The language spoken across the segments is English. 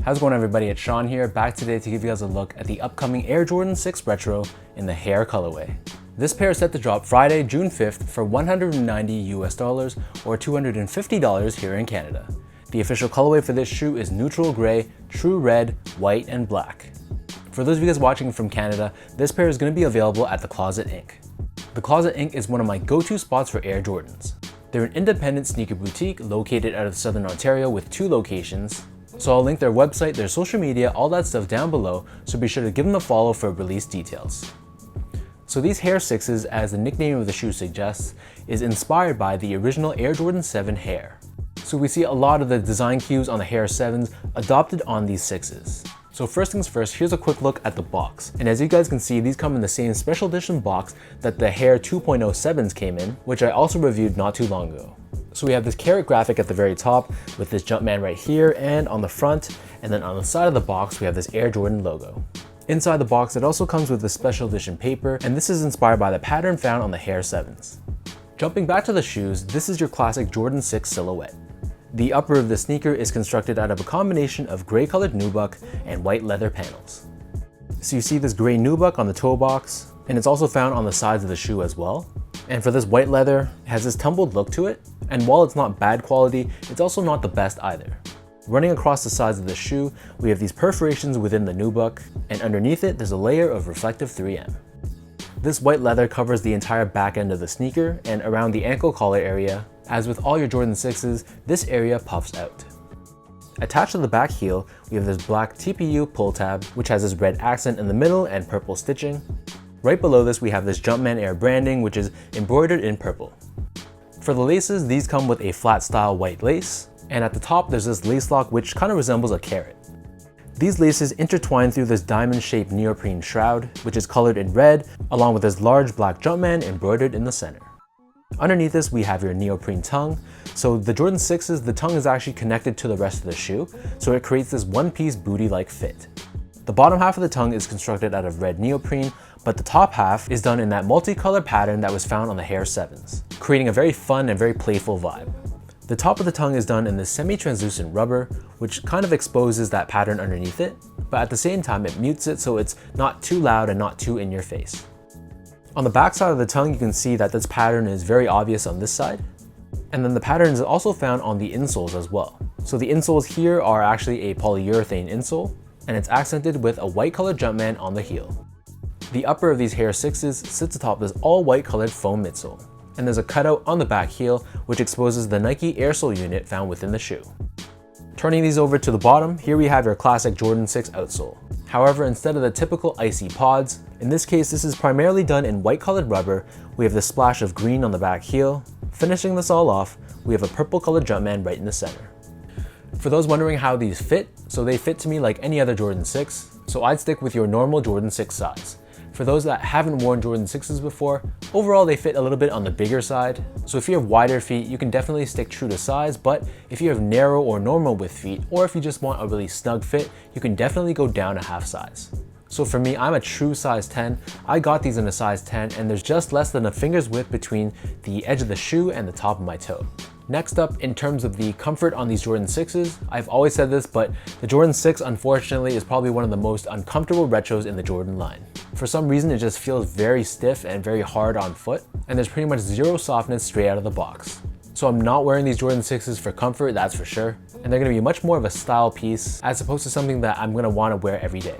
How's it going, everybody? It's Sean here, back today to give you guys a look at the upcoming Air Jordan 6 Retro in the Hare colorway. This pair is set to drop Friday, June 5th for $190 US or $250 here in Canada. The official colorway for this shoe is neutral gray, true red, white, and black. For those of you guys watching from Canada, this pair is going to be available at the Closet Inc. The Closet Inc. is one of my go-to spots for Air Jordans. They're an independent sneaker boutique located out of Southern Ontario with 2 locations. So I'll link their website, their social media, all that stuff down below, so be sure to give them a follow for release details. So these Hare 6s, as the nickname of the shoe suggests, is inspired by the original Air Jordan 7 Hare. So we see a lot of the design cues on the Hare 7s adopted on these 6s. So first things first, here's a quick look at the box. And as you guys can see, these come in the same special edition box that the Hare 2.07s came in, which I also reviewed not too long ago. So we have this carrot graphic at the very top with this Jumpman right here and on the front, and then on the side of the box we have this Air Jordan logo. Inside the box it also comes with this special edition paper, and this is inspired by the pattern found on the Hare 7s. Jumping back to the shoes, this is your classic Jordan 6 silhouette. The upper of the sneaker is constructed out of a combination of gray colored nubuck and white leather panels. So you see this gray nubuck on the toe box, and it's also found on the sides of the shoe as well. And for this white leather, it has this tumbled look to it, and while it's not bad quality, it's also not the best either. Running across the sides of the shoe, we have these perforations within the nubuck, and underneath it, there's a layer of reflective 3M. This white leather covers the entire back end of the sneaker, and around the ankle collar area, as with all your Jordan 6s, this area puffs out. Attached to the back heel, we have this black TPU pull tab, which has this red accent in the middle and purple stitching. Right below this, we have this Jumpman Air branding, which is embroidered in purple. For the laces, these come with a flat style white lace, and at the top there's this lace lock which kind of resembles a carrot. These laces intertwine through this diamond-shaped neoprene shroud, which is colored in red, along with this large black Jumpman embroidered in the center. Underneath this, we have your neoprene tongue. So the Jordan 6s, the tongue is actually connected to the rest of the shoe, so it creates this one-piece booty-like fit. The bottom half of the tongue is constructed out of red neoprene, but the top half is done in that multicolored pattern that was found on the Hare 7s, creating a very fun and very playful vibe. The top of the tongue is done in this semi-translucent rubber, which kind of exposes that pattern underneath it, but at the same time it mutes it so it's not too loud and not too in your face. On the back side of the tongue, you can see that this pattern is very obvious on this side, and then the pattern is also found on the insoles as well. So the insoles here are actually a polyurethane insole, and it's accented with a white colored Jumpman on the heel. The upper of these Hare 6s sits atop this all white colored foam midsole, and there's a cutout on the back heel which exposes the Nike Airsole unit found within the shoe. Turning these over to the bottom, here we have your classic Jordan 6 outsole. However, instead of the typical icy pods, in this case this is primarily done in white colored rubber. We have this splash of green on the back heel. Finishing this all off, we have a purple colored Jumpman right in the center. For those wondering how these fit, so they fit to me like any other Jordan 6, so I'd stick with your normal Jordan 6 size. For those that haven't worn Jordan 6s before, overall they fit a little bit on the bigger side. So if you have wider feet, you can definitely stick true to size, but if you have narrow or normal width feet, or if you just want a really snug fit, you can definitely go down a half size. So for me, I'm a true size 10. I got these in a size 10, and there's just less than a finger's width between the edge of the shoe and the top of my toe. Next up, in terms of the comfort on these Jordan 6s, I've always said this, but the Jordan 6 unfortunately is probably one of the most uncomfortable retros in the Jordan line. For some reason, it just feels very stiff and very hard on foot, and there's pretty much zero softness straight out of the box. So I'm not wearing these Jordan 6s for comfort, that's for sure, and they're gonna be much more of a style piece as opposed to something that I'm gonna wanna wear every day.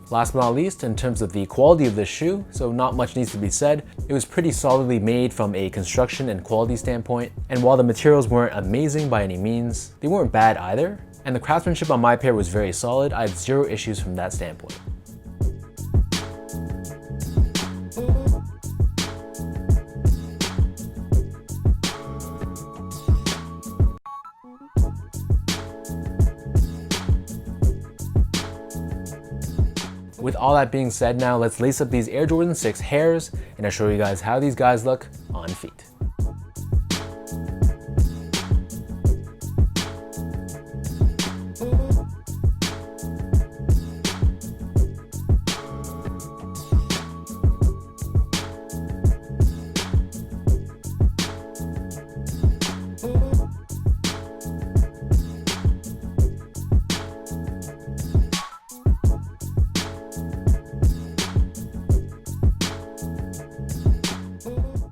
Last but not least, in terms of the quality of this shoe, so not much needs to be said. It was pretty solidly made from a construction and quality standpoint, and while the materials weren't amazing by any means, they weren't bad either, and the craftsmanship on my pair was very solid. I had zero issues from that standpoint. With all that being said, now let's lace up these Air Jordan 6 Hares, and I'll show you guys how these guys look on feet.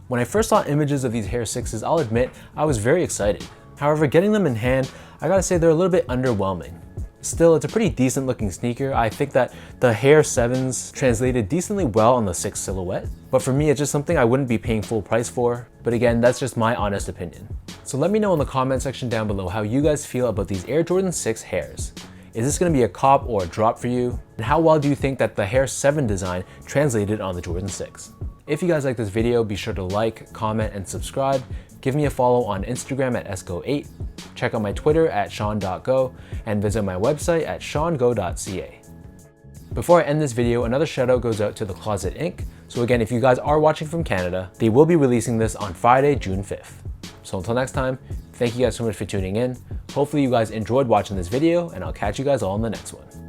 When I first saw images of these Hare 6s, I'll admit I was very excited. However, getting them in hand, I gotta say they're a little bit underwhelming. Still, it's a pretty decent looking sneaker. I think that the Hare 7s translated decently well on the 6 silhouette, but for me it's just something I wouldn't be paying full price for. But again, that's just my honest opinion. So let me know in the comment section down below how you guys feel about these Air Jordan 6 Hares. Is this going to be a cop or a drop for you? And how well do you think that the Hare 7 design translated on the Jordan 6? If you guys like this video, be sure to like, comment, and subscribe. Give me a follow on Instagram at esco8. Check out my Twitter at sean.go and visit my website at seango.ca. Before I end this video, another shout out goes out to The Closet Inc. So again, if you guys are watching from Canada, they will be releasing this on Friday, June 5th. So until next time, thank you guys so much for tuning in. Hopefully you guys enjoyed watching this video, and I'll catch you guys all in the next one.